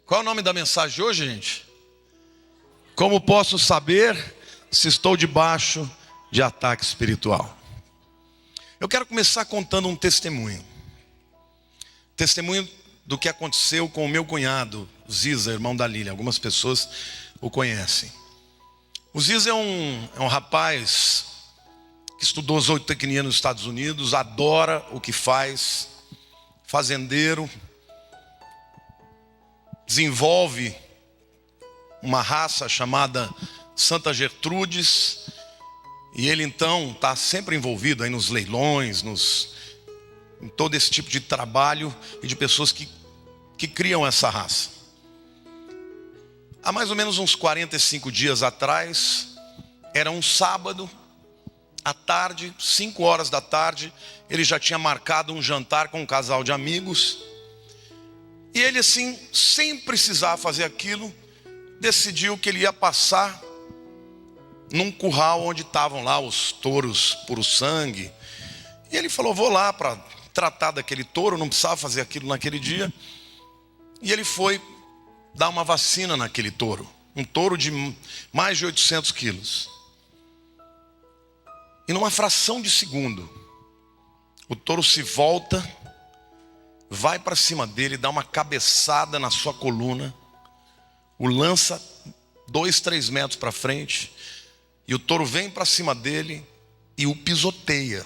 Qual é o nome da mensagem de hoje, gente? Como posso saber se estou debaixo de ataque espiritual? Eu quero começar contando um testemunho. Testemunho do que aconteceu com o meu cunhado, Ziza, irmão da Lília. Algumas pessoas o conhecem. O Ziza é um rapaz que estudou zootecnia nos Estados Unidos, adora o que faz, fazendeiro, desenvolve uma raça chamada Santa Gertrudes, e ele então está sempre envolvido aí nos leilões, em todo esse tipo de trabalho e de pessoas que criam essa raça. Há mais ou menos uns 45 dias atrás, era um sábado, à tarde, 5 horas da tarde, ele já tinha marcado um jantar com um casal de amigos, e ele assim, sem precisar fazer aquilo, decidiu que ele ia passar num curral onde estavam lá os touros puro sangue. E ele falou, vou lá para tratar daquele touro, não precisava fazer aquilo naquele dia. E ele foi dar uma vacina naquele touro, um touro de mais de 800 quilos. E numa fração de segundo, o touro se volta, vai para cima dele, dá uma cabeçada na sua coluna, o lança 2, 3 metros para frente, e o touro vem para cima dele e o pisoteia.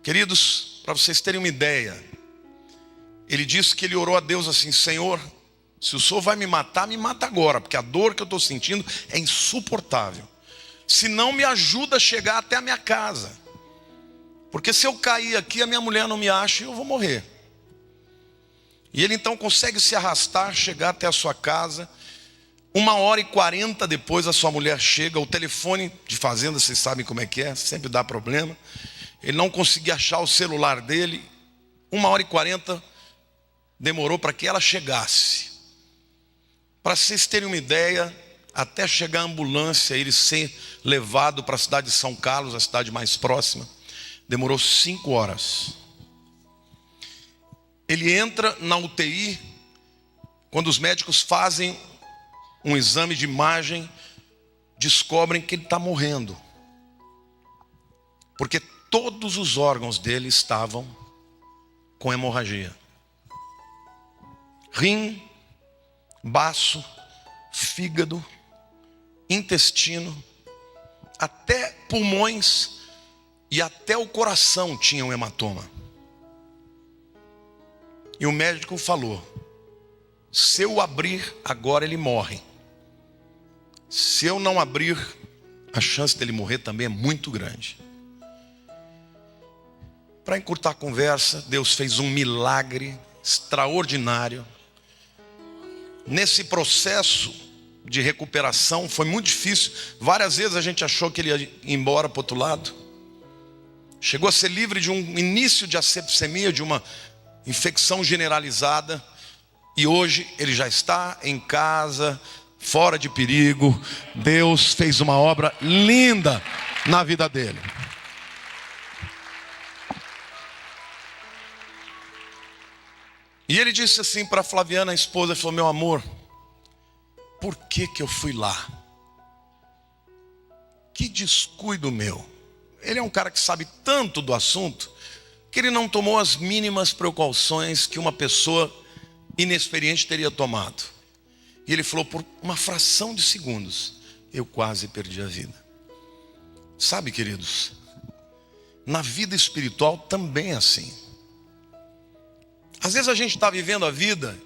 Queridos, para vocês terem uma ideia, ele disse que ele orou a Deus assim: Senhor, se o Senhor vai me matar, me mata agora, porque a dor que eu estou sentindo é insuportável. Se não, me ajuda a chegar até a minha casa, porque se eu cair aqui, a minha mulher não me acha e eu vou morrer. E ele então consegue se arrastar, chegar até a sua casa. 1h40 depois a sua mulher chega. O telefone de fazenda, vocês sabem como é que é, sempre dá problema. Ele não conseguia achar o celular dele. 1h40 demorou para que ela chegasse. Para vocês terem uma ideia, até chegar a ambulância, ele ser levado para a cidade de São Carlos, a cidade mais próxima, demorou 5 horas. Ele entra na UTI, quando os médicos fazem um exame de imagem, descobrem que ele está morrendo, porque todos os órgãos dele estavam com hemorragia. Rim, baço, fígado, intestino, até pulmões e até o coração tinha um hematoma. E o médico falou: se eu abrir agora, ele morre. Se eu não abrir, a chance dele morrer também é muito grande. Para encurtar a conversa, Deus fez um milagre extraordinário. Nesse processo de recuperação foi muito difícil. Várias vezes a gente achou que ele ia ir embora para o outro lado. Chegou a ser livre de um início de asepsemia, de uma infecção generalizada. E hoje ele já está em casa, fora de perigo. Deus fez uma obra linda na vida dele. E ele disse assim para Flaviana, a esposa, ele falou: meu amor, por que eu fui lá? Que descuido meu. Ele é um cara que sabe tanto do assunto, que ele não tomou as mínimas precauções que uma pessoa inexperiente teria tomado. E ele falou: por uma fração de segundos, eu quase perdi a vida. Sabe, queridos, na vida espiritual também é assim. Às vezes a gente está vivendo a vida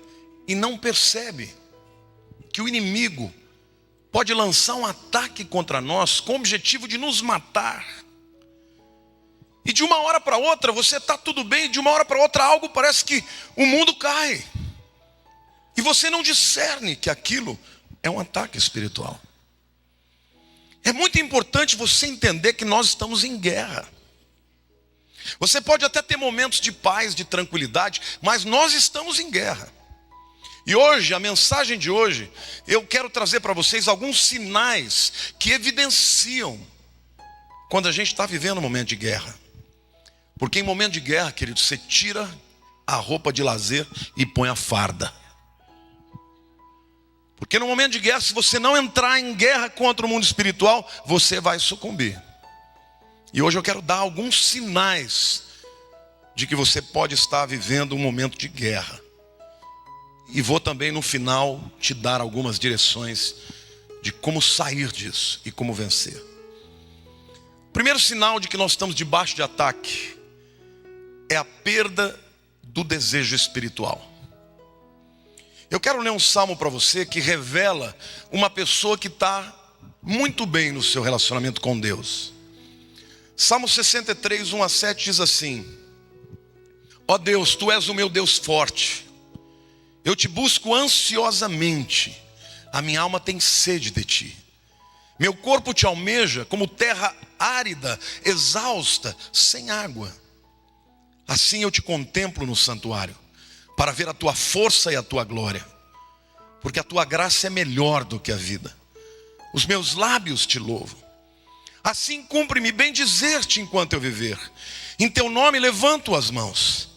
e não percebe que o inimigo pode lançar um ataque contra nós com o objetivo de nos matar. E de uma hora para outra você está tudo bem, e de uma hora para outra algo parece que o mundo cai. E você não discerne que aquilo é um ataque espiritual. É muito importante você entender que nós estamos em guerra. Você pode até ter momentos de paz, de tranquilidade, mas nós estamos em guerra. E hoje, a mensagem de hoje, eu quero trazer para vocês alguns sinais que evidenciam quando a gente está vivendo um momento de guerra. Porque em momento de guerra, querido, você tira a roupa de lazer e põe a farda. Porque no momento de guerra, se você não entrar em guerra contra o mundo espiritual, você vai sucumbir. E hoje eu quero dar alguns sinais de que você pode estar vivendo um momento de guerra. E vou também no final te dar algumas direções de como sair disso e como vencer. O primeiro sinal de que nós estamos debaixo de ataque é a perda do desejo espiritual. Eu quero ler um salmo para você que revela uma pessoa que está muito bem no seu relacionamento com Deus. Salmo 63, 1-7 diz assim: ó Deus, Tu és o meu Deus forte, eu te busco ansiosamente, a minha alma tem sede de Ti. Meu corpo Te almeja como terra árida, exausta, sem água. Assim eu Te contemplo no santuário, para ver a Tua força e a Tua glória, porque a Tua graça é melhor do que a vida. Os meus lábios Te louvam. Assim cumpre-me bem dizer-te enquanto eu viver. Em Teu nome levanto as mãos.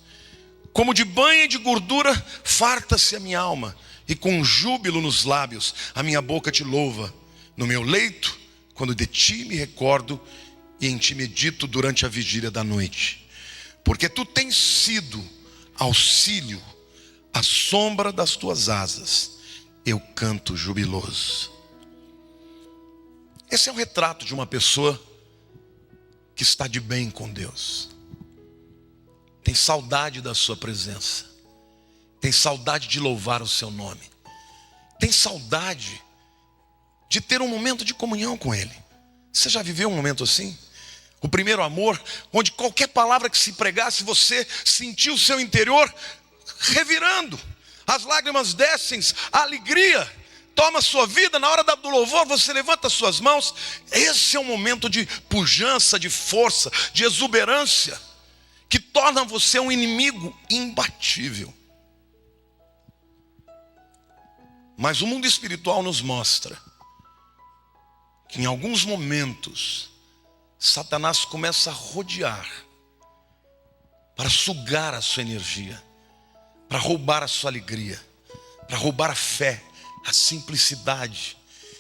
Como de banho e de gordura farta-se a minha alma, e com júbilo nos lábios a minha boca Te louva. No meu leito, quando de Ti me recordo, e em Ti medito durante a vigília da noite. Porque Tu tens sido auxílio, à sombra das Tuas asas eu canto jubiloso. Esse é um retrato de uma pessoa que está de bem com Deus. Tem saudade da Sua presença. Tem saudade de louvar o Seu nome. Tem saudade de ter um momento de comunhão com Ele. Você já viveu um momento assim? O primeiro amor, onde qualquer palavra que se pregasse, você sentiu o seu interior revirando. As lágrimas descem, a alegria toma a sua vida. Na hora do louvor, você levanta as suas mãos. Esse é um momento de pujança, de força, de exuberância, que torna você um inimigo imbatível. Mas o mundo espiritual nos mostra que em alguns momentos Satanás começa a rodear para sugar a sua energia, para roubar a sua alegria, para roubar a fé, a simplicidade.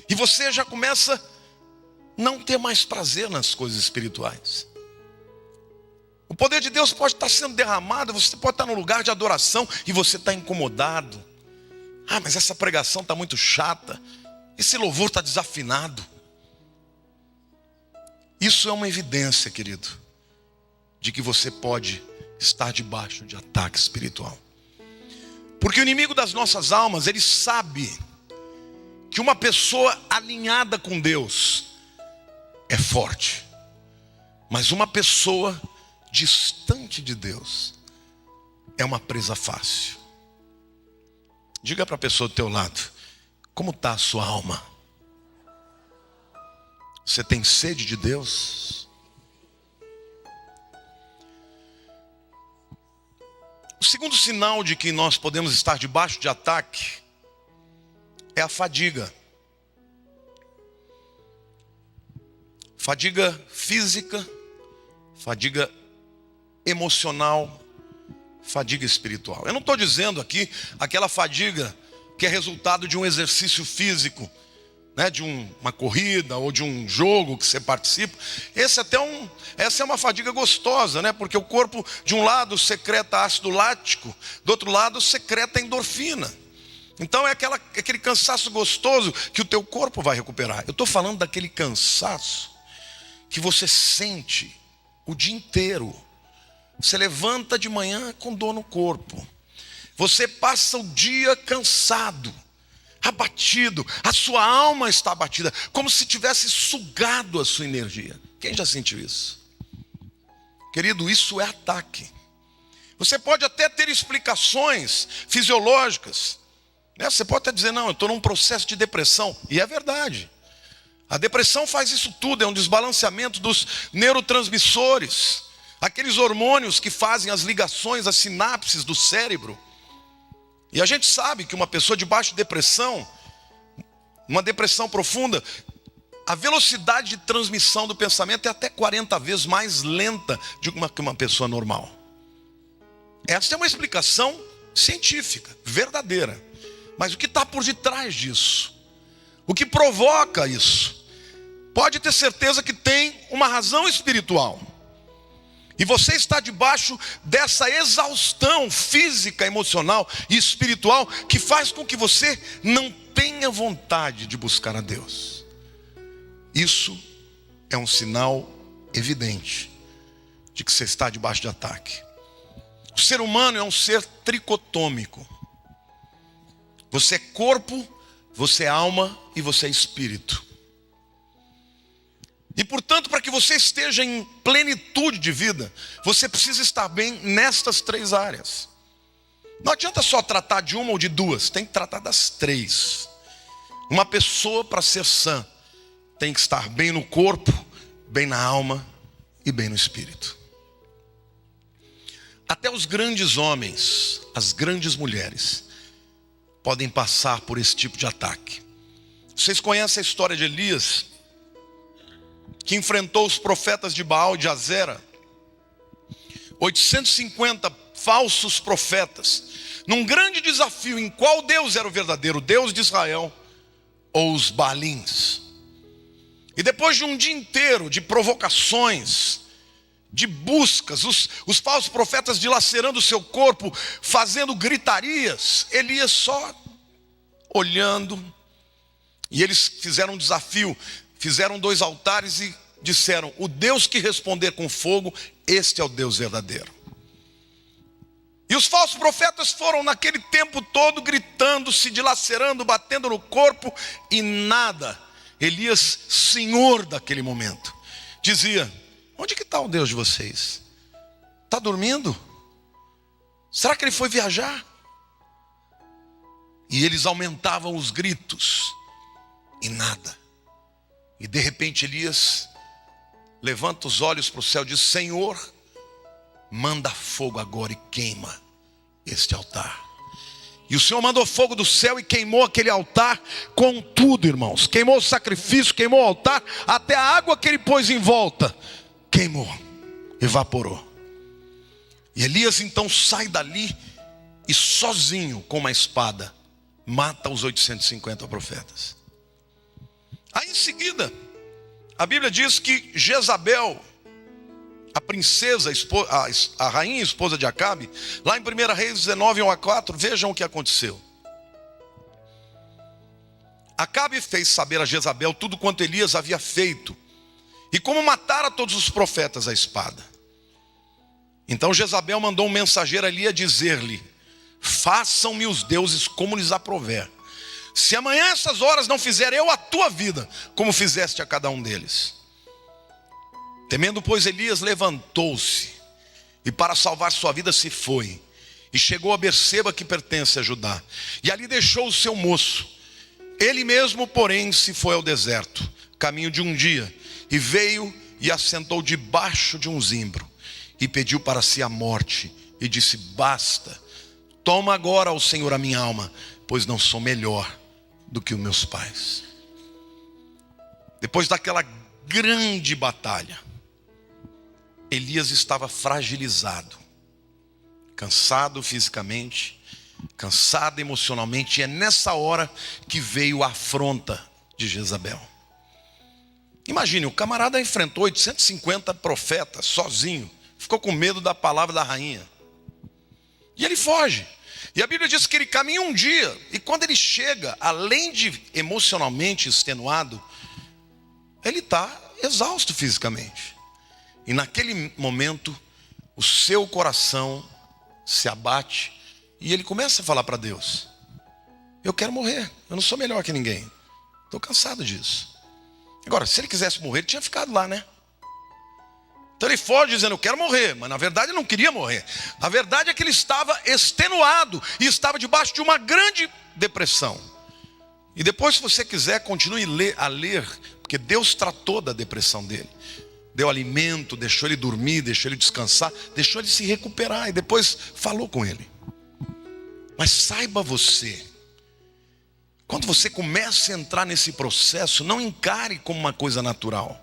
E você já começa a não ter mais prazer nas coisas espirituais. O poder de Deus pode estar sendo derramado, você pode estar num lugar de adoração e você está incomodado. Ah, mas essa pregação está muito chata, esse louvor está desafinado. Isso é uma evidência, querido, de que você pode estar debaixo de ataque espiritual. Porque o inimigo das nossas almas, ele sabe que uma pessoa alinhada com Deus é forte. Mas uma pessoa distante de Deus é uma presa fácil. Diga para a pessoa do teu lado: como está a sua alma? Você tem sede de Deus? O segundo sinal de que nós podemos estar debaixo de ataque é a fadiga. Fadiga física, fadiga emocional, fadiga espiritual. Eu não estou dizendo aqui aquela fadiga que é resultado de um exercício físico, né, de uma corrida ou de um jogo que você participa. Essa é uma fadiga gostosa, né? Porque o corpo de um lado secreta ácido lático, do outro lado secreta endorfina. Então é aquele cansaço gostoso que o teu corpo vai recuperar. Eu estou falando daquele cansaço que você sente o dia inteiro. Você levanta de manhã com dor no corpo. Você passa o dia cansado, abatido, a sua alma está abatida, como se tivesse sugado a sua energia. Quem já sentiu isso? Querido, isso é ataque. Você pode até ter explicações fisiológicas, né? Você pode até dizer: não, eu estou num processo de depressão. E é verdade. A depressão faz isso tudo, é um desbalanceamento dos neurotransmissores, aqueles hormônios que fazem as ligações, as sinapses do cérebro. E a gente sabe que uma pessoa debaixo de depressão, uma depressão profunda, a velocidade de transmissão do pensamento é até 40 vezes mais lenta do que uma pessoa normal. Essa é uma explicação científica, verdadeira. Mas o que está por detrás disso? O que provoca isso? Pode ter certeza que tem uma razão espiritual. E você está debaixo dessa exaustão física, emocional e espiritual que faz com que você não tenha vontade de buscar a Deus. Isso é um sinal evidente de que você está debaixo de ataque. O ser humano é um ser tricotômico. Você é corpo, você é alma e você é espírito. E portanto, para que você esteja em plenitude de vida, você precisa estar bem nestas três áreas. Não adianta só tratar de uma ou de duas, tem que tratar das três. Uma pessoa, para ser sã, tem que estar bem no corpo, bem na alma e bem no espírito. Até os grandes homens, as grandes mulheres, podem passar por esse tipo de ataque. Vocês conhecem a história de Elias, que enfrentou os profetas de Baal e de Azera, 850 falsos profetas, num grande desafio em qual Deus era o verdadeiro, Deus de Israel ou os Baalins. E depois de um dia inteiro de provocações, de buscas, os falsos profetas dilacerando o seu corpo, fazendo gritarias, Elias só olhando. E eles fizeram um desafio, fizeram 2 altares e disseram: o Deus que responder com fogo, este é o Deus verdadeiro. E os falsos profetas foram naquele tempo todo gritando, se dilacerando, batendo no corpo, e nada. Elias, senhor daquele momento, dizia: onde que está o Deus de vocês? Está dormindo? Será que ele foi viajar? E eles aumentavam os gritos, e nada. E de repente Elias levanta os olhos para o céu e diz: Senhor, manda fogo agora e queima este altar. E o Senhor mandou fogo do céu e queimou aquele altar com tudo, irmãos. Queimou o sacrifício, queimou o altar, até a água que ele pôs em volta queimou, evaporou. E Elias então sai dali e sozinho com uma espada mata os 850 profetas. Aí em seguida, a Bíblia diz que Jezabel, a princesa, a rainha e esposa de Acabe, lá em 1 Reis 19, 1-4, vejam o que aconteceu. Acabe fez saber a Jezabel tudo quanto Elias havia feito, e como matara todos os profetas à espada. Então Jezabel mandou um mensageiro ali a dizer-lhe: façam-me os deuses como lhes aprouver, se amanhã essas horas não fizer eu a tua vida, como fizeste a cada um deles. Temendo, pois, Elias levantou-se, e para salvar sua vida se foi, e chegou a Berseba, que pertence a Judá, e ali deixou o seu moço. Ele mesmo, porém, se foi ao deserto, caminho de um dia, e veio e assentou debaixo de um zimbro, e pediu para si a morte, e disse: basta, toma agora, ó Senhor, a minha alma, pois não sou melhor do que os meus pais. Depois daquela grande batalha, Elias estava fragilizado, cansado fisicamente, cansado emocionalmente, e é nessa hora que veio a afronta de Jezabel. Imagine, o camarada enfrentou 850 profetas sozinho, ficou com medo da palavra da rainha, e ele foge. E a Bíblia diz que ele caminha um dia, e quando ele chega, além de emocionalmente extenuado, ele está exausto fisicamente. E naquele momento, o seu coração se abate, e ele começa a falar para Deus: eu quero morrer, eu não sou melhor que ninguém, estou cansado disso. Agora, se ele quisesse morrer, ele tinha ficado lá, né? Então ele foge dizendo: eu quero morrer, mas na verdade ele não queria morrer. A verdade é que ele estava extenuado e estava debaixo de uma grande depressão. E depois, se você quiser, continue a ler, porque Deus tratou da depressão dele. Deu alimento, deixou ele dormir, deixou ele descansar, deixou ele se recuperar e depois falou com ele. Mas saiba você, quando você começa a entrar nesse processo, não encare como uma coisa natural.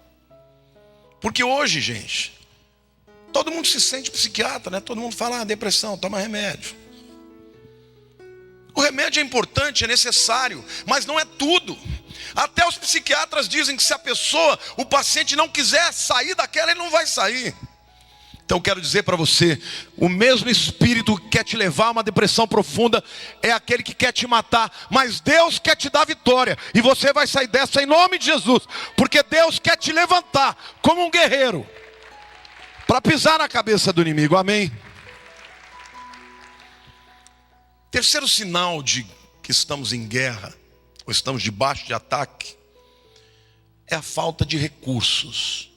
Porque hoje, gente, Todo mundo se sente psiquiatra, né? Todo mundo fala, depressão, toma remédio. O remédio é importante, é necessário, mas não é tudo. Até os psiquiatras dizem que se a pessoa, o paciente não quiser sair daquela, ele não vai sair. Então eu quero dizer para você, o mesmo espírito que quer te levar a uma depressão profunda é aquele que quer te matar, mas Deus quer te dar vitória, e você vai sair dessa em nome de Jesus, porque Deus quer te levantar como um guerreiro, para pisar na cabeça do inimigo, amém? Terceiro sinal de que estamos em guerra, ou estamos debaixo de ataque, é a falta de recursos.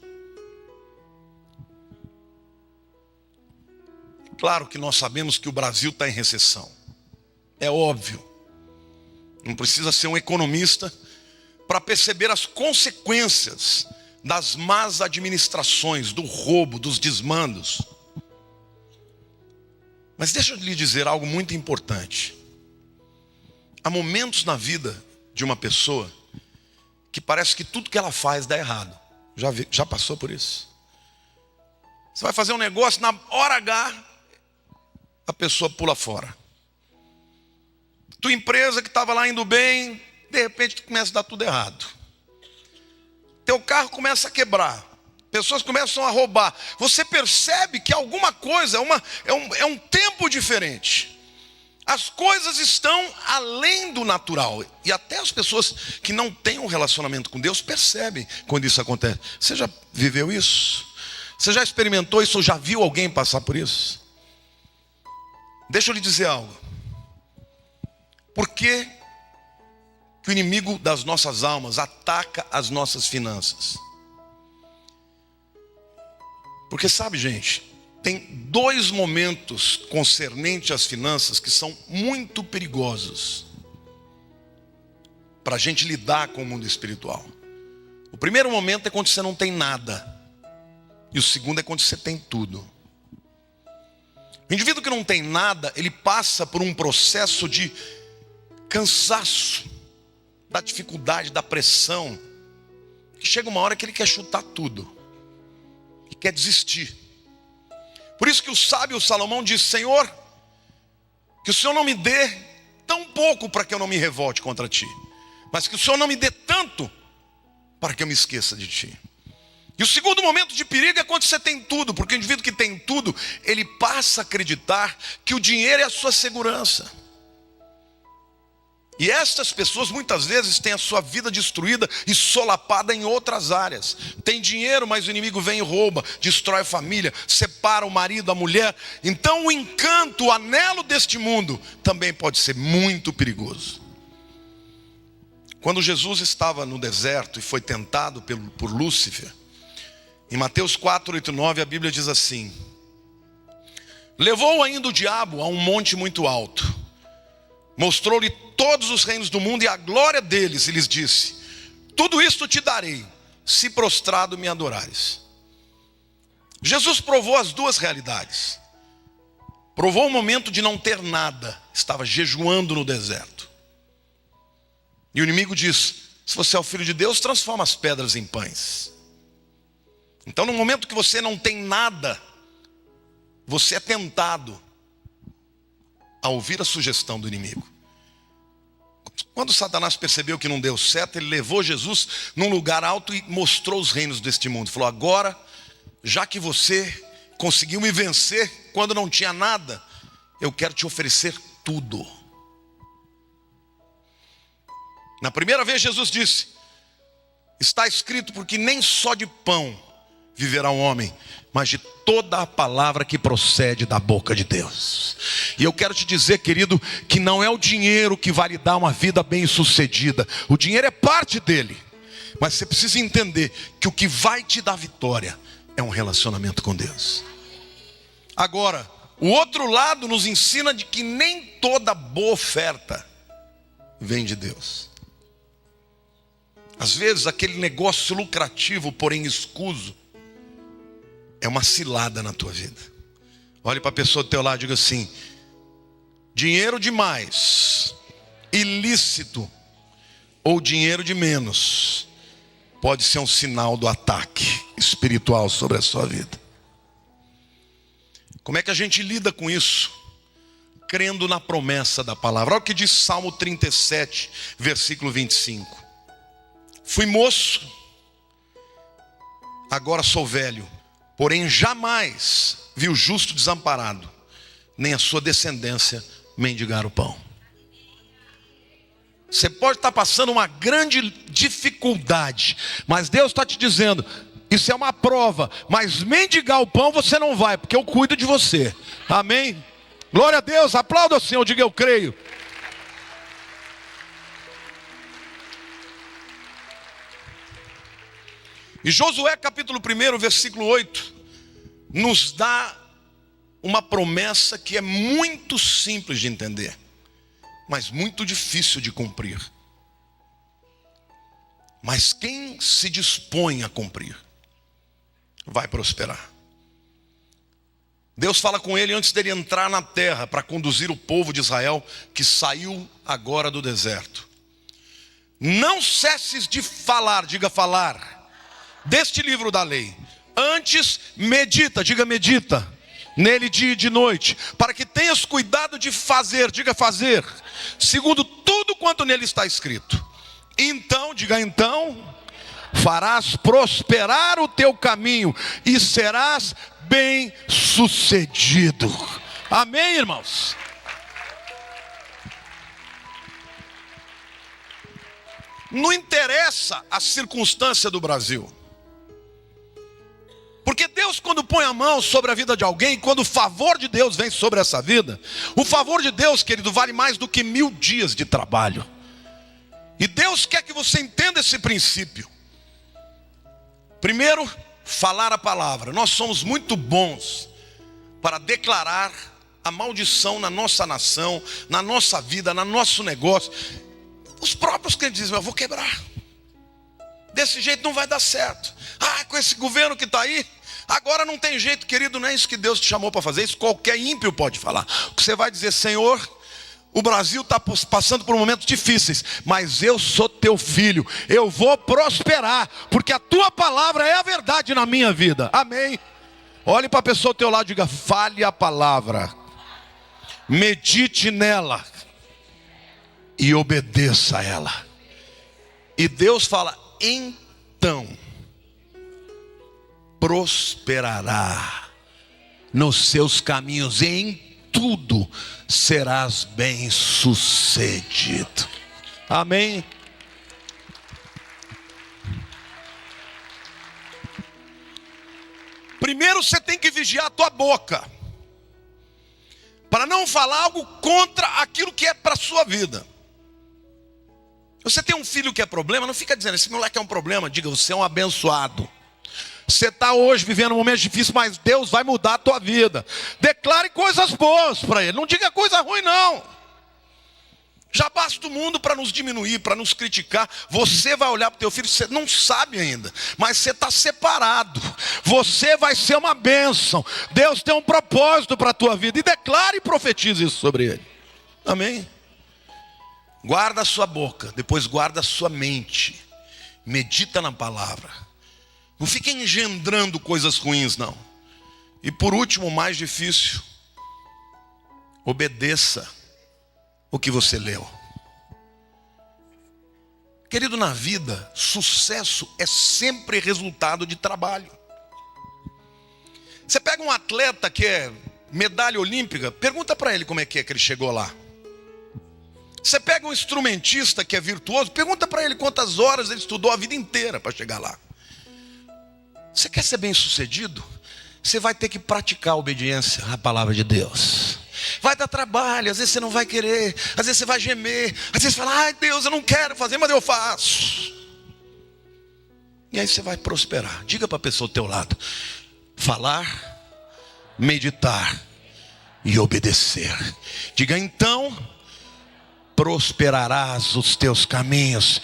Claro que nós sabemos que o Brasil está em recessão, é óbvio. Não precisa ser um economista para perceber as consequências das más administrações, do roubo, dos desmandos. Mas deixa eu lhe dizer algo muito importante. Há momentos na vida de uma pessoa que parece que tudo que ela faz dá errado. Já passou por isso? Você vai fazer um negócio, na hora H, a pessoa pula fora. Tua empresa que estava lá indo bem, de repente começa a dar tudo errado. Teu carro começa a quebrar. Pessoas começam a roubar. Você percebe que alguma coisa, é um tempo diferente. As coisas estão além do natural. E até as pessoas que não têm um relacionamento com Deus percebem quando isso acontece. Você já viveu isso? Você já experimentou isso ou já viu alguém passar por isso? Deixa eu lhe dizer algo. Por que o inimigo das nossas almas ataca as nossas finanças? Porque sabe, gente, tem dois momentos concernentes às finanças que são muito perigosos para a gente lidar com o mundo espiritual. O primeiro momento é quando você não tem nada, e o segundo é quando você tem tudo. O indivíduo que não tem nada, ele passa por um processo de cansaço, da dificuldade, da pressão, que chega uma hora que ele quer chutar tudo, e quer desistir. Por isso que o sábio Salomão diz: Senhor, que o Senhor não me dê tão pouco para que eu não me revolte contra ti, mas que o Senhor não me dê tanto para que eu me esqueça de ti. E o segundo momento de perigo é quando você tem tudo, porque o indivíduo que tem tudo, ele passa a acreditar que o dinheiro é a sua segurança. E estas pessoas muitas vezes têm a sua vida destruída e solapada em outras áreas. Tem dinheiro, mas o inimigo vem e rouba, destrói a família, separa o marido, a mulher. Então o encanto, o anelo deste mundo também pode ser muito perigoso. Quando Jesus estava no deserto e foi tentado por Lúcifer, em Mateus 4, 8 e 9, a Bíblia diz assim: levou ainda o diabo a um monte muito alto, mostrou-lhe todos os reinos do mundo e a glória deles, e lhes disse: tudo isto te darei, se prostrado me adorares. Jesus provou as duas realidades. Provou o momento de não ter nada, estava jejuando no deserto. E o inimigo diz: se você é o Filho de Deus, transforma as pedras em pães. Então no momento que você não tem nada, você é tentado a ouvir a sugestão do inimigo. Quando Satanás percebeu que não deu certo, ele levou Jesus num lugar alto e mostrou os reinos deste mundo. Falou: agora, já que você conseguiu me vencer quando não tinha nada, eu quero te oferecer tudo. Na primeira vez Jesus disse: está escrito, porque nem só de pão viverá um homem, mas de toda a palavra que procede da boca de Deus. E eu quero te dizer, querido, que não é o dinheiro que vai lhe dar uma vida bem sucedida. O dinheiro é parte dele, mas você precisa entender que o que vai te dar vitória é um relacionamento com Deus. Agora, o outro lado nos ensina de que nem toda boa oferta vem de Deus. Às vezes aquele negócio lucrativo, porém escuso, é uma cilada na tua vida. Olhe para a pessoa do teu lado e diga assim: dinheiro demais, ilícito, ou dinheiro de menos, pode ser um sinal do ataque espiritual sobre a sua vida. Como é que a gente lida com isso? Crendo na promessa da palavra. Olha o que diz Salmo 37, versículo 25. Fui moço, agora sou velho, porém jamais vi o justo desamparado, nem a sua descendência mendigar o pão. Você pode estar passando uma grande dificuldade, mas Deus está te dizendo, isso é uma prova, mas mendigar o pão você não vai, porque eu cuido de você. Amém? Glória a Deus, aplauda o Senhor, diga eu creio. E Josué capítulo 1, versículo 8, nos dá uma promessa que é muito simples de entender, mas muito difícil de cumprir. Mas quem se dispõe a cumprir, vai prosperar. Deus fala com ele antes dele entrar na terra para conduzir o povo de Israel que saiu agora do deserto. Não cesses de falar, diga falar, deste livro da lei. Antes medita, diga medita, nele dia e de noite, para que tenhas cuidado de fazer, diga fazer, segundo tudo quanto nele está escrito. Então, diga então, farás prosperar o teu caminho e serás bem sucedido. Amém, irmãos? Não interessa a circunstância do Brasil, porque Deus, quando põe a mão sobre a vida de alguém, quando o favor de Deus vem sobre essa vida, o favor de Deus, querido, vale mais do que 1000 dias de trabalho. E Deus quer que você entenda esse princípio. Primeiro, falar a palavra. Nós somos muito bons para declarar a maldição na nossa nação, na nossa vida, no nosso negócio. Os próprios crentes dizem, eu vou quebrar. Desse jeito não vai dar certo. Ah, com esse governo que está aí, agora não tem jeito, querido. Não é isso que Deus te chamou para fazer. Isso qualquer ímpio pode falar. O que você vai dizer, Senhor, o Brasil está passando por momentos difíceis, mas eu sou teu filho, eu vou prosperar, porque a tua palavra é a verdade na minha vida. Amém? Olhe para a pessoa ao teu lado e diga, fale a palavra, medite nela e obedeça a ela. E Deus fala, então prosperará nos seus caminhos, e em tudo serás bem sucedido. Amém? Primeiro você tem que vigiar a tua boca, para não falar algo contra aquilo que é para a sua vida. Você tem um filho que é problema, não fica dizendo, esse moleque é um problema. Diga, você é um abençoado. Você está hoje vivendo um momento difícil, mas Deus vai mudar a tua vida. Declare coisas boas para ele, não diga coisa ruim não. Já basta o mundo para nos diminuir, para nos criticar. Você vai olhar para o teu filho, você não sabe ainda, mas você está separado. Você vai ser uma bênção. Deus tem um propósito para a tua vida, e declare e profetize isso sobre ele. Amém? Guarda a sua boca, depois guarda a sua mente. Medita na palavra. Não fique engendrando coisas ruins, não. E por último, o mais difícil, obedeça o que você leu. Querido, na vida, sucesso é sempre resultado de trabalho. Você pega um atleta que é medalha olímpica, pergunta para ele como é que ele chegou lá. Você pega um instrumentista que é virtuoso, pergunta para ele quantas horas ele estudou a vida inteira para chegar lá. Você quer ser bem sucedido? Você vai ter que praticar a obediência à palavra de Deus. Vai dar trabalho, às vezes você não vai querer, às vezes você vai gemer, às vezes você fala, ai Deus, eu não quero fazer, mas eu faço. E aí você vai prosperar. Diga para a pessoa ao teu lado, falar, meditar e obedecer. Diga então, prosperarás os teus caminhos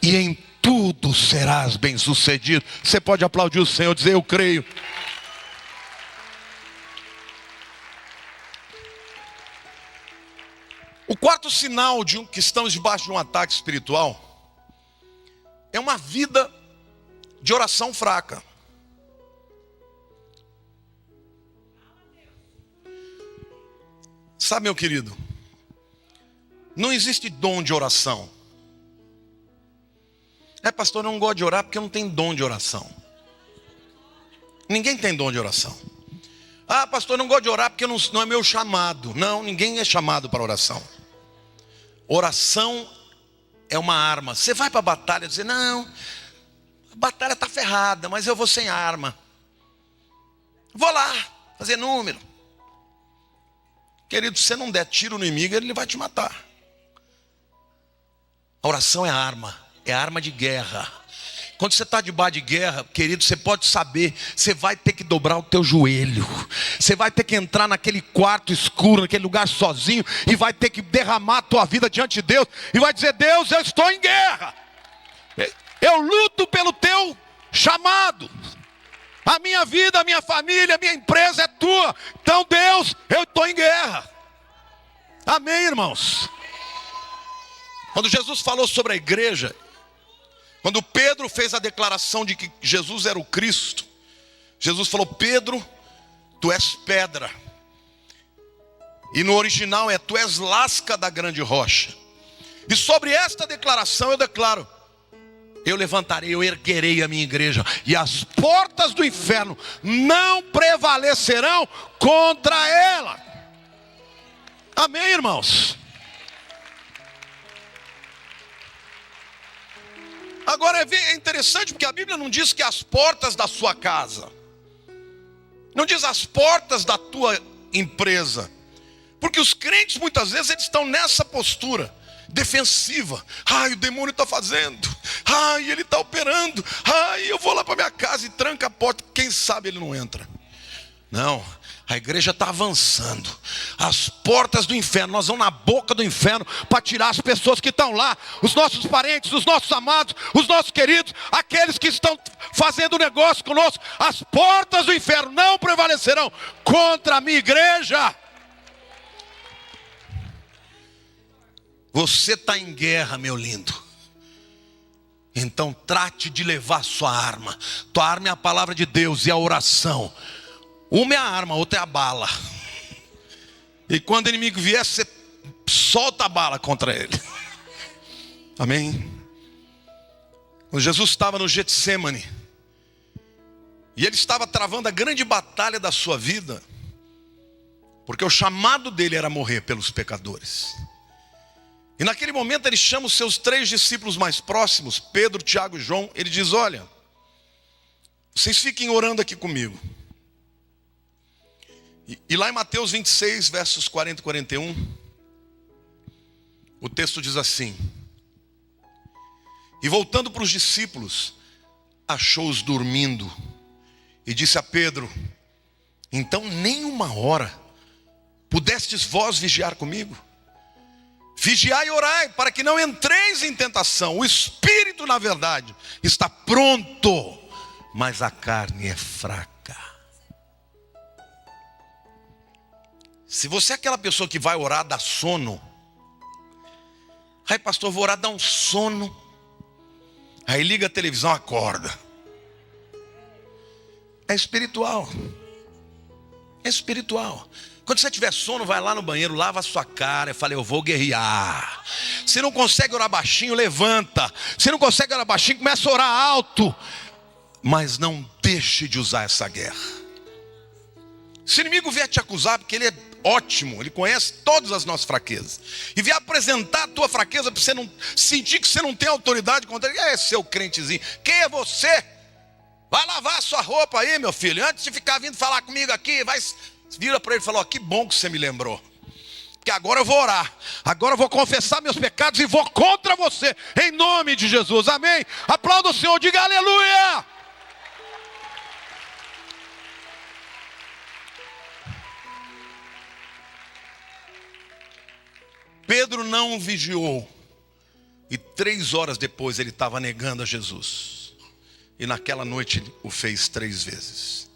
e em tudo serás bem sucedido. Você pode aplaudir o Senhor e dizer, eu creio. O quarto sinal de que estamos debaixo de um ataque espiritual é uma vida de oração fraca. Sabe, meu querido, não existe dom de oração. Pastor, eu não gosto de orar porque eu não tenho dom de oração. Ninguém tem dom de oração. Pastor, eu não gosto de orar porque não é meu chamado. Não, ninguém é chamado para oração. Oração é uma arma. Você vai para a batalha e diz, não, a batalha está ferrada, mas eu vou sem arma. Vou lá, fazer número. Querido, se você não der tiro no inimigo, ele vai te matar. A oração é arma de guerra. Quando você está debaixo de guerra, querido, você pode saber, você vai ter que dobrar o teu joelho. Você vai ter que entrar naquele quarto escuro, naquele lugar sozinho, e vai ter que derramar a tua vida diante de Deus, e vai dizer, Deus, eu estou em guerra. Eu luto pelo teu chamado. A minha vida, a minha família, a minha empresa é tua. Então, Deus, eu estou em guerra. Amém, irmãos? Quando Jesus falou sobre a igreja, quando Pedro fez a declaração de que Jesus era o Cristo, Jesus falou, Pedro, tu és pedra. E no original tu és lasca da grande rocha. E sobre esta declaração eu declaro, eu levantarei, eu erguerei a minha igreja, e as portas do inferno não prevalecerão contra ela. Amém, irmãos? Agora é interessante porque a Bíblia não diz que as portas da sua casa, não diz as portas da tua empresa, porque os crentes muitas vezes eles estão nessa postura defensiva. O demônio está fazendo, ele está operando, eu vou lá para minha casa e tranca a porta, quem sabe ele não entra. Não, a igreja está avançando. As portas do inferno, nós vamos na boca do inferno para tirar as pessoas que estão lá, os nossos parentes, os nossos amados, os nossos queridos, aqueles que estão fazendo negócio conosco. As portas do inferno não prevalecerão contra a minha igreja. Você está em guerra, meu lindo. Então trate de levar sua arma. Tua arma é a palavra de Deus e a oração. Uma é a arma, a outra é a bala. E quando o inimigo vier, você solta a bala contra ele. Amém? Quando Jesus estava no Getsemane, e ele estava travando a grande batalha da sua vida, porque o chamado dele era morrer pelos pecadores. E naquele momento ele chama os seus 3 discípulos mais próximos, Pedro, Tiago e João. Ele diz, olha, vocês fiquem orando aqui comigo. E lá em Mateus 26, versos 40 e 41, o texto diz assim, e voltando para os discípulos, achou-os dormindo, e disse a Pedro, então nem uma hora pudestes vós vigiar comigo? Vigiai e orai, para que não entreis em tentação. O espírito, na verdade, está pronto, mas a carne é fraca. Se você é aquela pessoa que vai orar, dá sono. Pastor, vou orar, dá um sono. Aí liga a televisão, acorda. É espiritual. É espiritual. Quando você tiver sono, vai lá no banheiro, lava a sua cara. Eu falei, eu vou guerrear. Se não consegue orar baixinho, levanta. Se não consegue orar baixinho, começa a orar alto. Mas não deixe de usar essa guerra. Se o inimigo vier te acusar, porque ele é ótimo, ele conhece todas as nossas fraquezas, e vier apresentar a tua fraqueza para você não sentir que você não tem autoridade contra ele, seu crentezinho, quem é você? Vai lavar a sua roupa aí, meu filho, antes de ficar vindo falar comigo aqui, vira para ele e fala, que bom que você me lembrou, porque agora eu vou orar, agora eu vou confessar meus pecados e vou contra você, em nome de Jesus, amém? Aplauda o Senhor, diga aleluia! Pedro não vigiou, e 3 horas depois ele estava negando a Jesus, e naquela noite ele o fez 3 vezes.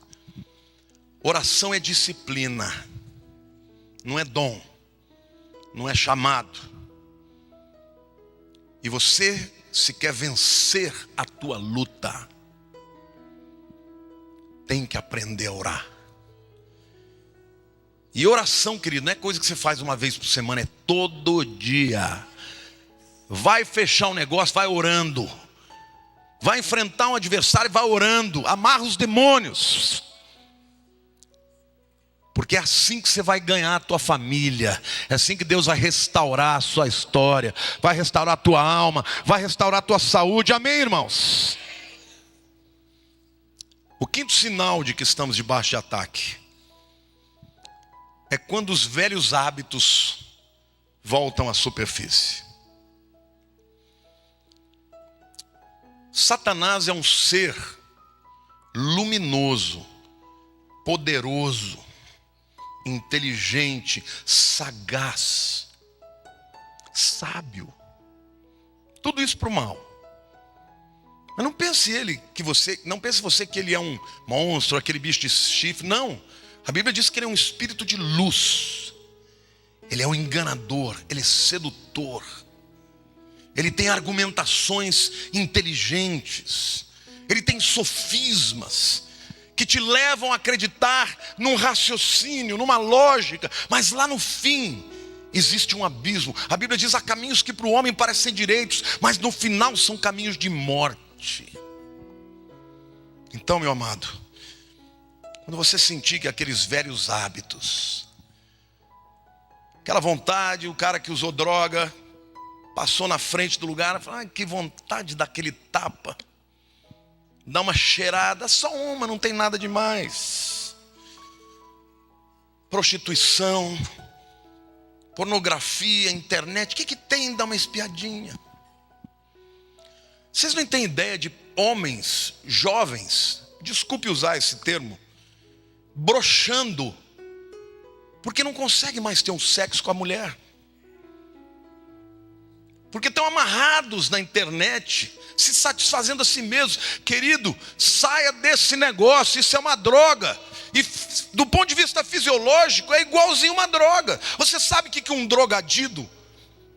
Oração é disciplina, não é dom, não é chamado. E você, se quer vencer a tua luta, tem que aprender a orar. E oração, querido, não é coisa que você faz uma vez por semana, é todo dia. Vai fechar um negócio, vai orando. Vai enfrentar um adversário, vai orando. Amarra os demônios. Porque é assim que você vai ganhar a tua família. É assim que Deus vai restaurar a sua história. Vai restaurar a tua alma. Vai restaurar a tua saúde. Amém, irmãos? O quinto sinal de que estamos debaixo de ataque é quando os velhos hábitos voltam à superfície. Satanás é um ser luminoso, poderoso, inteligente, sagaz, sábio. Tudo isso para o mal. Mas não pense você que ele é um monstro, aquele bicho de chifre. Não. A Bíblia diz que ele é um espírito de luz. Ele é um enganador, ele é sedutor. Ele tem argumentações inteligentes. Ele tem sofismas que te levam a acreditar num raciocínio, numa lógica. Mas lá no fim existe um abismo. A Bíblia diz: há caminhos que para o homem parecem direitos, mas no final são caminhos de morte. Então, meu amado, quando você sentir que aqueles velhos hábitos, aquela vontade, o cara que usou droga, passou na frente do lugar, falou: ah, que vontade daquele tapa. Dá uma cheirada, só uma, não tem nada demais. Prostituição, pornografia, internet, o que tem? Dá uma espiadinha. Vocês não têm ideia de homens jovens, desculpe usar esse termo, broxando, porque não consegue mais ter um sexo com a mulher. Porque estão amarrados na internet, se satisfazendo a si mesmos. Querido, saia desse negócio, isso é uma droga. E do ponto de vista fisiológico, é igualzinho uma droga. Você sabe o que um drogadido,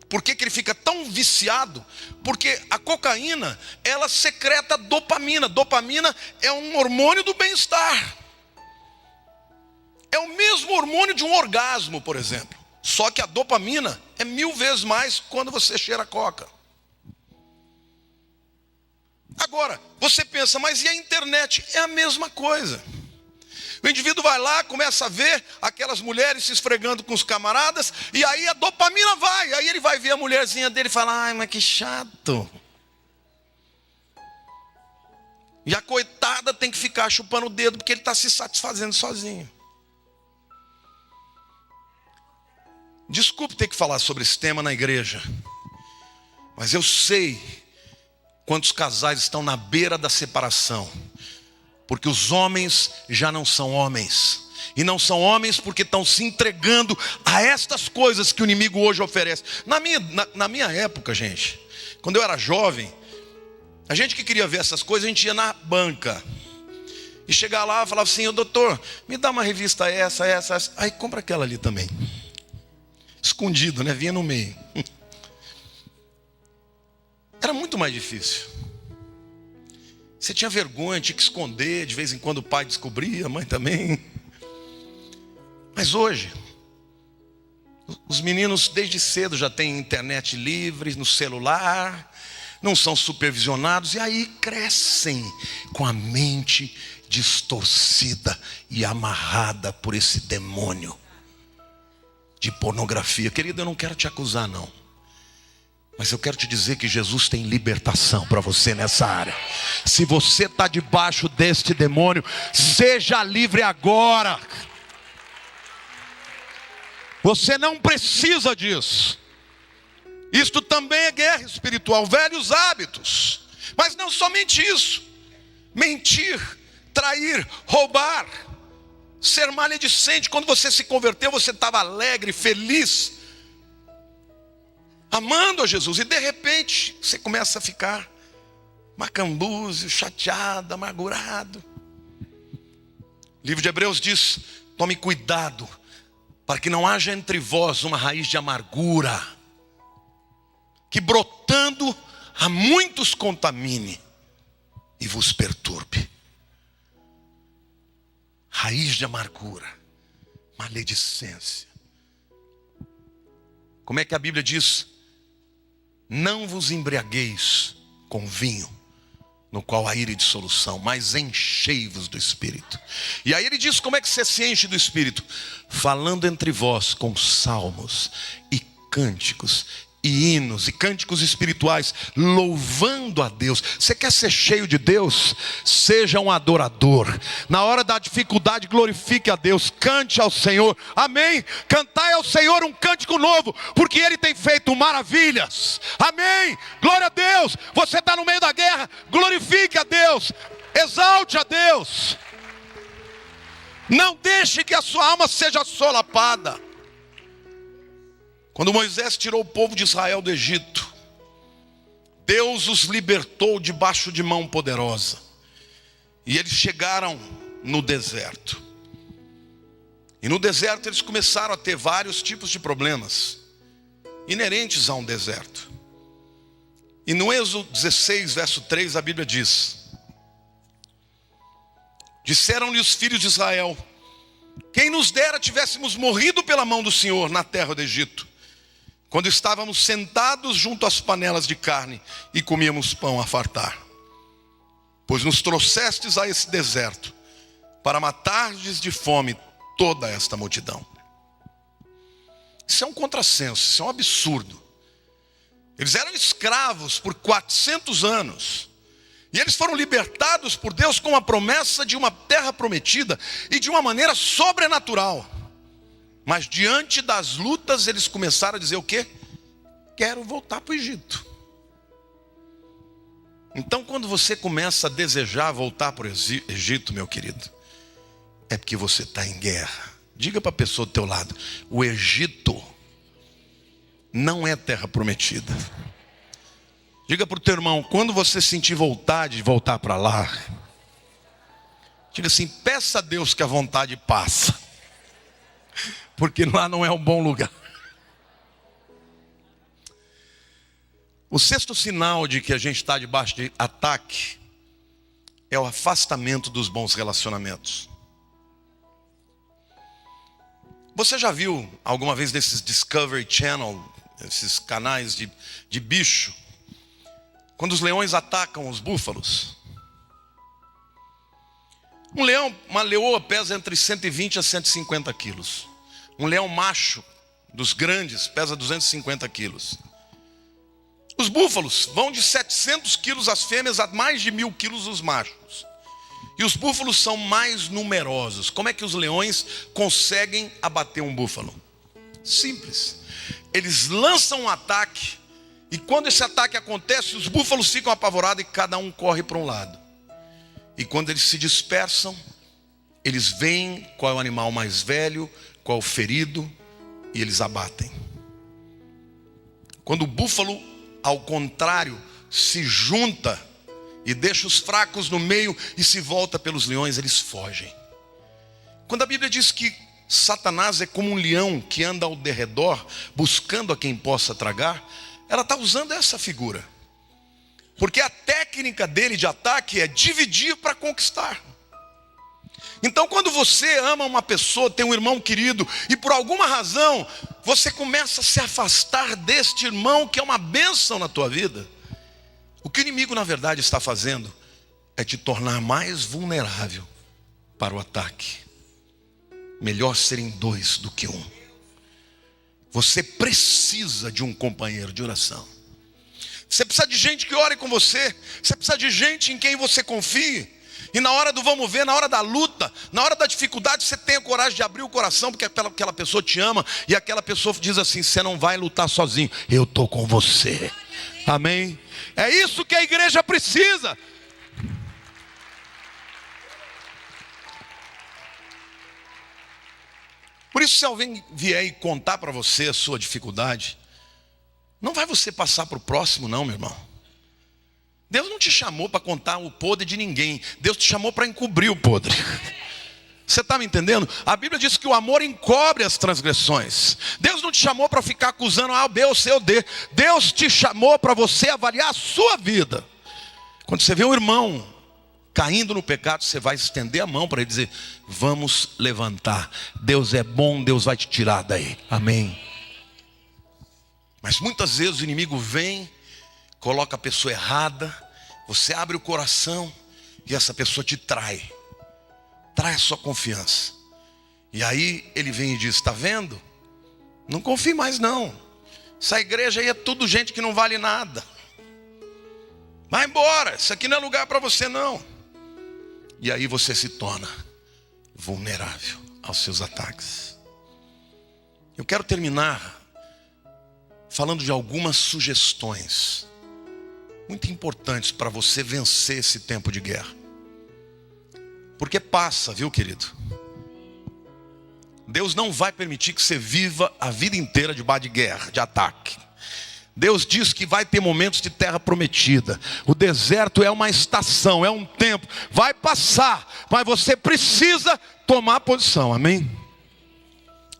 por que ele fica tão viciado? Porque a cocaína, ela secreta dopamina. Dopamina é um hormônio do bem-estar. É o mesmo hormônio de um orgasmo, por exemplo. Só que a dopamina é 1000 vezes mais quando você cheira coca. Agora, você pensa, mas e a internet? É a mesma coisa. O indivíduo vai lá, começa a ver aquelas mulheres se esfregando com os camaradas, e aí a dopamina vai. Aí ele vai ver a mulherzinha dele e fala: ai, mas que chato. E a coitada tem que ficar chupando o dedo, porque ele está se satisfazendo sozinho. Desculpe ter que falar sobre esse tema na igreja, mas eu sei quantos casais estão na beira da separação, porque os homens já não são homens, e não são homens porque estão se entregando a estas coisas que o inimigo hoje oferece. Na minha época, gente, quando eu era jovem, a gente que queria ver essas coisas, a gente ia na banca, e chegar lá e falava assim: ô doutor, me dá uma revista essa, aí compra aquela ali também. Escondido, né? Vinha no meio. Era muito mais difícil. Você tinha vergonha, tinha que esconder. De vez em quando o pai descobria, a mãe também. Mas hoje, os meninos desde cedo já têm internet livre no celular, não são supervisionados, e aí crescem com a mente distorcida e amarrada por esse demônio de pornografia. Querido, eu não quero te acusar não, mas eu quero te dizer que Jesus tem libertação para você nessa área. Se você está debaixo deste demônio, seja livre agora. Você não precisa disso. Isto também é guerra espiritual, velhos hábitos. Mas não somente isso: mentir, trair, roubar, ser maledicente. Quando você se converteu, você estava alegre, feliz, amando a Jesus, e de repente você começa a ficar macambúzio, chateado, amargurado. O livro de Hebreus diz: tome cuidado para que não haja entre vós uma raiz de amargura, que brotando a muitos contamine e vos perturbe. Raiz de amargura. maledicência. Como é que a Bíblia diz? Não vos embriagueis com vinho, no qual há ira e dissolução, mas enchei-vos do Espírito. E aí ele diz como é que você se enche do Espírito? Falando entre vós com salmos e cânticos e hinos e cânticos espirituais, louvando a Deus. Você quer ser cheio de Deus? Seja um adorador. Na hora da dificuldade, glorifique a Deus, cante ao Senhor, amém? Cantai ao Senhor um cântico novo, porque Ele tem feito maravilhas, amém? Glória a Deus. Você está no meio da guerra, glorifique a Deus, exalte a Deus. Não deixe que a sua alma seja solapada. Quando Moisés tirou o povo de Israel do Egito, Deus os libertou debaixo de mão poderosa. E eles chegaram no deserto. E no deserto eles começaram a ter vários tipos de problemas inerentes a um deserto. E no Êxodo 16, verso 3, a Bíblia diz: disseram-lhe os filhos de Israel: quem nos dera tivéssemos morrido pela mão do Senhor na terra do Egito, quando estávamos sentados junto às panelas de carne e comíamos pão a fartar. Pois nos trouxestes a esse deserto para matardes de fome toda esta multidão. Isso é um contrassenso, isso é um absurdo. Eles eram escravos por 400 anos. E eles foram libertados por Deus com a promessa de uma terra prometida e de uma maneira sobrenatural. Mas diante das lutas eles começaram a dizer o quê? Quero voltar para o Egito. Então quando você começa a desejar voltar para o Egito, meu querido, é porque você está em guerra. Diga para a pessoa do teu lado: o Egito não é terra prometida. Diga para o teu irmão: quando você sentir vontade de voltar para lá, diga assim: peça a Deus que a vontade passa, porque lá não é um bom lugar. O sexto sinal de que a gente está debaixo de ataque é o afastamento dos bons relacionamentos. Você já viu alguma vez nesses Discovery Channel, esses canais de bicho, quando os leões atacam os búfalos? Uma leoa pesa entre 120 a 150 quilos. Um leão macho dos grandes pesa 250 quilos. Os búfalos vão de 700 quilos as fêmeas a mais de 1.000 quilos os machos. E os búfalos são mais numerosos. Como é que os leões conseguem abater um búfalo? Simples. Eles lançam um ataque, e quando esse ataque acontece, os búfalos ficam apavorados e cada um corre para um lado. E quando eles se dispersam, eles veem qual é o animal mais velho, qual é o ferido, e eles abatem. Quando o búfalo, ao contrário, se junta e deixa os fracos no meio e se volta pelos leões, eles fogem. Quando a Bíblia diz que Satanás é como um leão que anda ao derredor, buscando a quem possa tragar, ela está usando essa figura. Porque a técnica dele de ataque é dividir para conquistar. Então quando você ama uma pessoa, tem um irmão querido, e por alguma razão você começa a se afastar deste irmão que é uma bênção na tua vida, o que o inimigo na verdade está fazendo é te tornar mais vulnerável para o ataque. Melhor serem dois do que um. Você precisa de um companheiro de oração. Você precisa de gente que ore com você. Você precisa de gente em quem você confie. E na hora do vamos ver, na hora da luta, na hora da dificuldade, você tenha coragem de abrir o coração, porque aquela pessoa te ama, e aquela pessoa diz assim: você não vai lutar sozinho, eu estou com você. Amém? É isso que a igreja precisa. Por isso, se alguém vier e contar para você a sua dificuldade, não vai você passar para o próximo não, meu irmão. Deus não te chamou para contar o podre de ninguém. Deus te chamou para encobrir o podre. Você está me entendendo? A Bíblia diz que o amor encobre as transgressões. Deus não te chamou para ficar acusando A, B ou C ou D. Deus te chamou para você avaliar a sua vida. Quando você vê um irmão caindo no pecado, você vai estender a mão para ele dizer: vamos levantar. Deus é bom, Deus vai te tirar daí. Amém. Mas muitas vezes o inimigo vem, coloca a pessoa errada, você abre o coração e essa pessoa te trai a sua confiança. E aí ele vem e diz: está vendo? Não confie mais não. Essa igreja aí é tudo gente que não vale nada. Vai embora, isso aqui não é lugar para você não. E aí você se torna vulnerável aos seus ataques. Eu quero terminar falando de algumas sugestões muito importantes para você vencer esse tempo de guerra. Porque passa, viu, querido? Deus não vai permitir que você viva a vida inteira debaixo de guerra, de ataque. Deus diz que vai ter momentos de terra prometida. O deserto é uma estação, é um tempo. Vai passar, mas você precisa tomar posição, amém?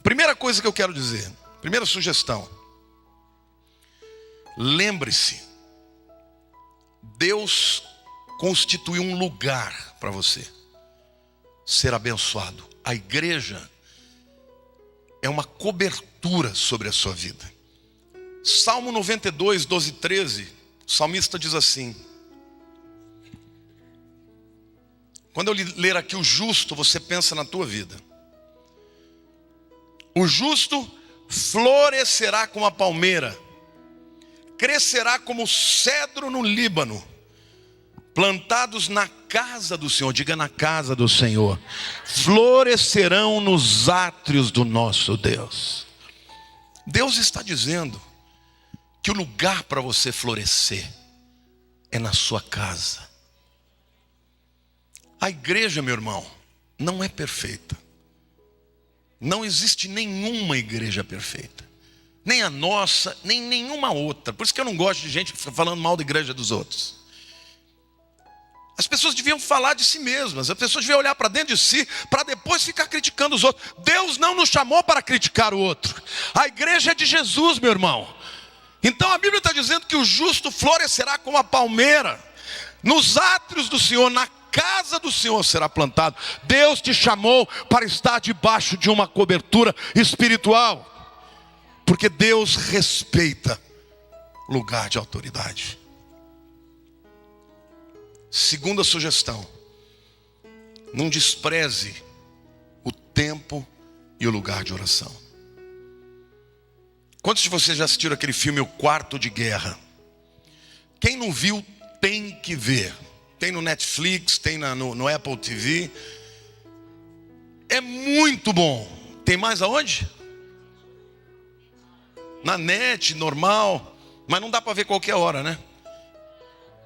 Primeira coisa que eu quero dizer, primeira sugestão. Lembre-se, Deus constituiu um lugar para você ser abençoado. A igreja é uma cobertura sobre a sua vida. Salmo 92, 12 e 13, o salmista diz assim: quando eu ler aqui o justo, você pensa na tua vida. O justo florescerá como a palmeira, crescerá como o cedro no Líbano, plantados na casa do Senhor, diga na casa do Senhor, florescerão nos átrios do nosso Deus. Deus está dizendo que o lugar para você florescer é na sua casa. A igreja, meu irmão, não é perfeita. Não existe nenhuma igreja perfeita. Nem a nossa, nem nenhuma outra. Por isso que eu não gosto de gente que fica falando mal da igreja dos outros. As pessoas deviam falar de si mesmas. As pessoas deviam olhar para dentro de si, para depois ficar criticando os outros. Deus não nos chamou para criticar o outro. A igreja é de Jesus, meu irmão. Então a Bíblia está dizendo que o justo florescerá como a palmeira, nos átrios do Senhor, na casa do Senhor será plantado. Deus te chamou para estar debaixo de uma cobertura espiritual, porque Deus respeita lugar de autoridade. Segunda sugestão: não despreze o tempo e o lugar de oração. Quantos de vocês já assistiram aquele filme O Quarto de Guerra? Quem não viu tem que ver. Tem no Netflix, tem no Apple TV. É muito bom. Tem mais aonde? Na net, normal. Mas não dá para ver qualquer hora, né?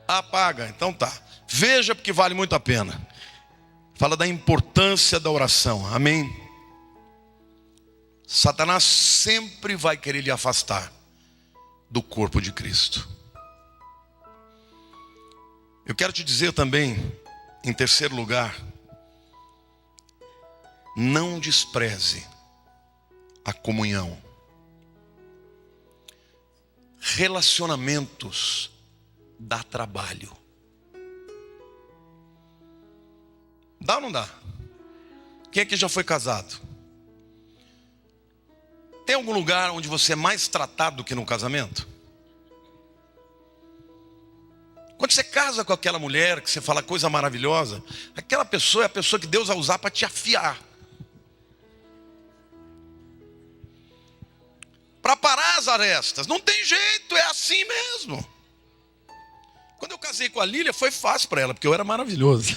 Apaga, então tá. Veja, porque vale muito a pena. Fala da importância da oração, amém? Satanás sempre vai querer lhe afastar do corpo de Cristo. Eu quero te dizer também, em terceiro lugar, não despreze a comunhão. Relacionamentos dá trabalho. Dá ou não dá? Quem aqui já foi casado? Tem algum lugar onde você é mais tratado do que no casamento? Quando você casa com aquela mulher, que você fala coisa maravilhosa, aquela pessoa é a pessoa que Deus vai usar para te afiar, para parar as arestas. Não tem jeito, é assim mesmo. Quando eu casei com a Lília, foi fácil para ela, porque eu era maravilhoso.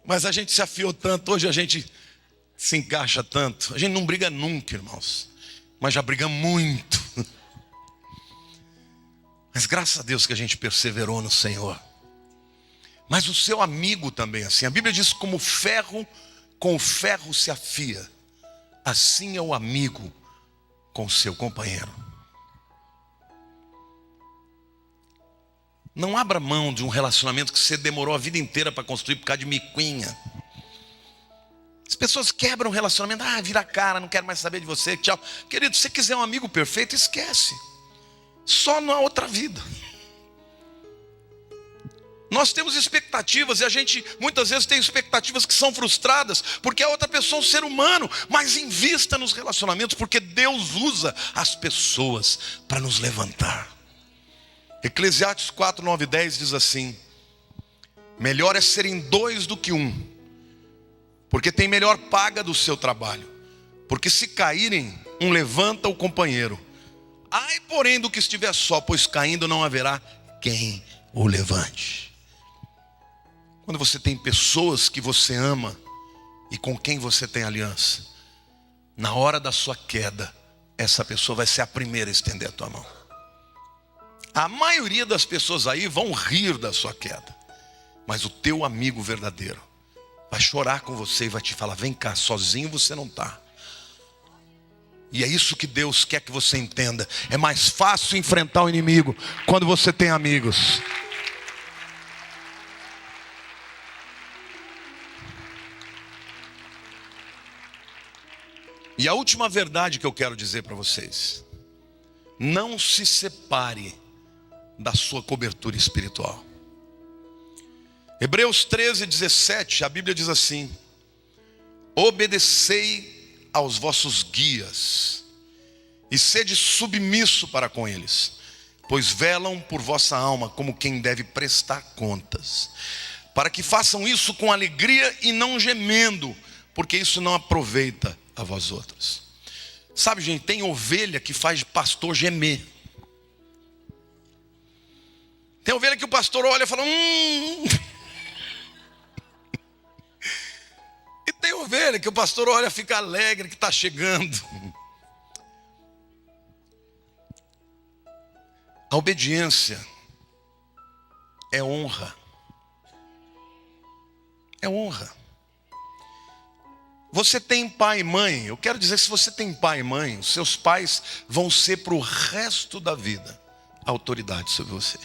Mas a gente se afiou tanto, hoje a gente se encaixa tanto. A gente não briga nunca, irmãos, mas já briga muito. Mas graças a Deus que a gente perseverou no Senhor. Mas o seu amigo também é assim. A Bíblia diz: como ferro com ferro se afia, assim é o amigo com o seu companheiro. Não abra mão de um relacionamento que você demorou a vida inteira para construir por causa de miquinha. As pessoas quebram o relacionamento. Vira a cara, não quero mais saber de você, tchau. Querido, se você quiser um amigo perfeito, esquece. só na outra vida. Nós temos expectativas e a gente muitas vezes tem expectativas que são frustradas, porque a outra pessoa é um ser humano, mas invista nos relacionamentos, porque Deus usa as pessoas para nos levantar. Eclesiastes 4, 9 e 10 diz assim: melhor é serem dois do que um, porque tem melhor paga do seu trabalho, porque se caírem, um levanta o companheiro. Ai, porém, do que estiver só, pois caindo não haverá quem o levante. Quando você tem pessoas que você ama e com quem você tem aliança, na hora da sua queda, essa pessoa vai ser a primeira a estender a tua mão. A maioria das pessoas aí vão rir da sua queda, mas o teu amigo verdadeiro vai chorar com você e vai te falar: vem cá, sozinho você não está. E é isso que Deus quer que você entenda. É mais fácil enfrentar o inimigo quando você tem amigos. E a última verdade que eu quero dizer para vocês: não se separe da sua cobertura espiritual. Hebreus 13, 17, a Bíblia diz assim: obedecei aos vossos guias e sede submisso para com eles, pois velam por vossa alma como quem deve prestar contas, para que façam isso com alegria e não gemendo, porque isso não aproveita a vós outros. Sabe, gente, tem ovelha que faz pastor gemer. Tem ovelha que o pastor olha e fala E tem ovelha que o pastor olha e fica alegre que está chegando. A obediência é honra. É honra. Você tem pai e mãe, eu quero dizer que se você tem pai e mãe, os seus pais vão ser para o resto da vida a autoridade sobre você.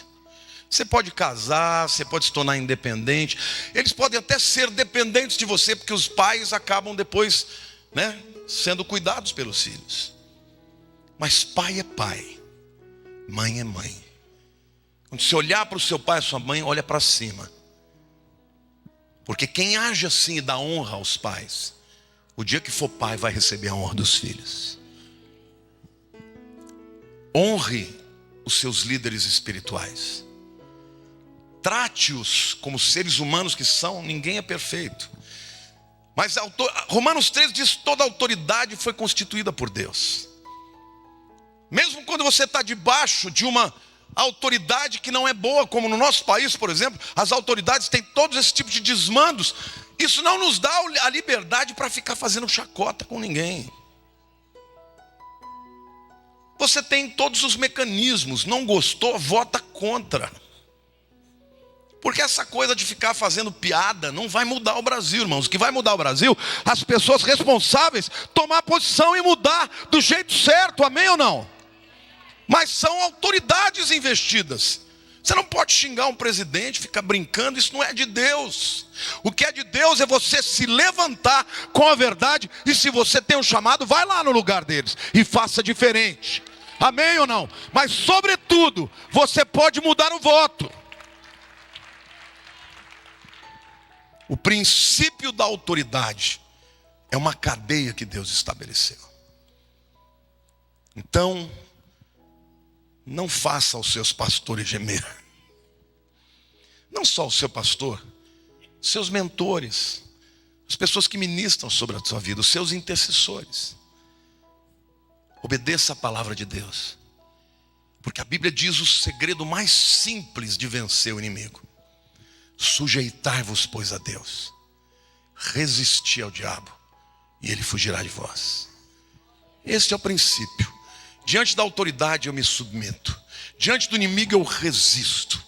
Você pode casar, você pode se tornar independente, eles podem até ser dependentes de você, porque os pais acabam depois, sendo cuidados pelos filhos. Mas pai é pai, mãe é mãe. Quando você olhar para o seu pai e sua mãe, olha para cima. Porque quem age assim e dá honra aos pais, o dia que for pai vai receber a honra dos filhos. Honre os seus líderes espirituais. Trate-os como seres humanos que são. Ninguém é perfeito. Mas Romanos 13 diz que toda autoridade foi constituída por Deus. Mesmo quando você está debaixo de uma autoridade que não é boa, como no nosso país, por exemplo, as autoridades têm todos esses tipos de desmandos. Isso não nos dá a liberdade para ficar fazendo chacota com ninguém. Você tem todos os mecanismos. Não gostou, vota contra. Porque essa coisa de ficar fazendo piada não vai mudar o Brasil, irmãos. O que vai mudar o Brasil, as pessoas responsáveis tomar posição e mudar do jeito certo, amém ou não? Mas são autoridades investidas. Você não pode xingar um presidente, ficar brincando, isso não é de Deus. O que é de Deus é você se levantar com a verdade, e se você tem um chamado, vai lá no lugar deles e faça diferente. Amém ou não? Mas sobretudo, você pode mudar o voto. O princípio da autoridade é uma cadeia que Deus estabeleceu. Então, não faça os seus pastores gemer. Não só o seu pastor, seus mentores, as pessoas que ministram sobre a sua vida, os seus intercessores. Obedeça a palavra de Deus. Porque a Bíblia diz o segredo mais simples de vencer o inimigo: sujeitai-vos, pois, a Deus, resisti ao diabo, e ele fugirá de vós. Este é o princípio. Diante da autoridade eu me submeto, diante do inimigo eu resisto,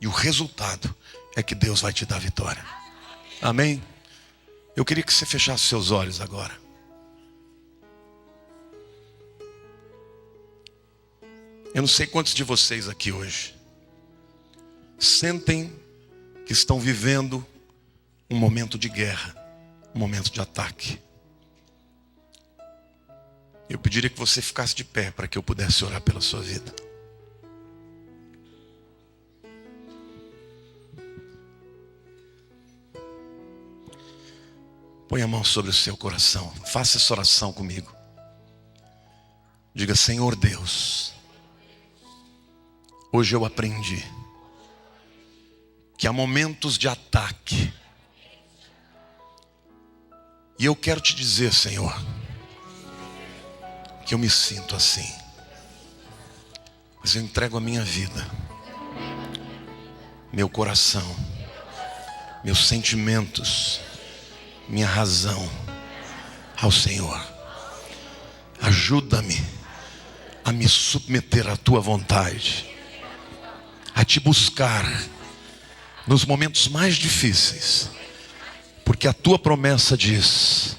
e o resultado é que Deus vai te dar vitória. Amém? Eu queria que você fechasse seus olhos agora. Eu não sei quantos de vocês aqui hoje sentem que estão vivendo um momento de guerra, um momento de ataque. Eu pediria que você ficasse de pé para que eu pudesse orar pela sua vida. Põe a mão sobre o seu coração. Faça essa oração comigo. Diga: Senhor Deus, hoje eu aprendi que há momentos de ataque. E eu quero te dizer, Senhor, que eu me sinto assim. Mas eu entrego a minha vida, meu coração, meus sentimentos, minha razão ao Senhor. Ajuda-me a me submeter à tua vontade, a te buscar nos momentos mais difíceis, porque a tua promessa diz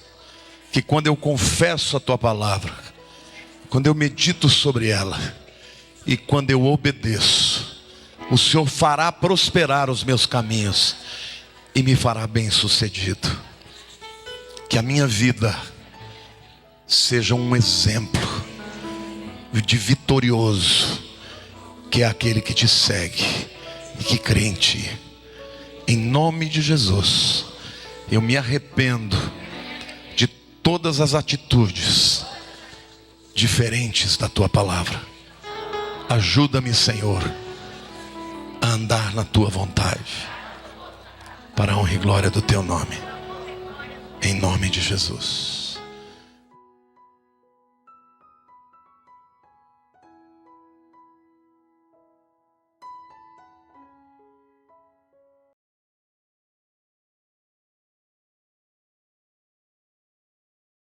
que quando eu confesso a tua palavra, quando eu medito sobre ela e quando eu obedeço, o Senhor fará prosperar os meus caminhos e me fará bem-sucedido. Que a minha vida seja um exemplo de vitorioso, que é aquele que te segue e que crê em ti. Em nome de Jesus, eu me arrependo de todas as atitudes diferentes da tua palavra. Ajuda-me, Senhor, a andar na tua vontade, para a honra e glória do teu nome. Em nome de Jesus.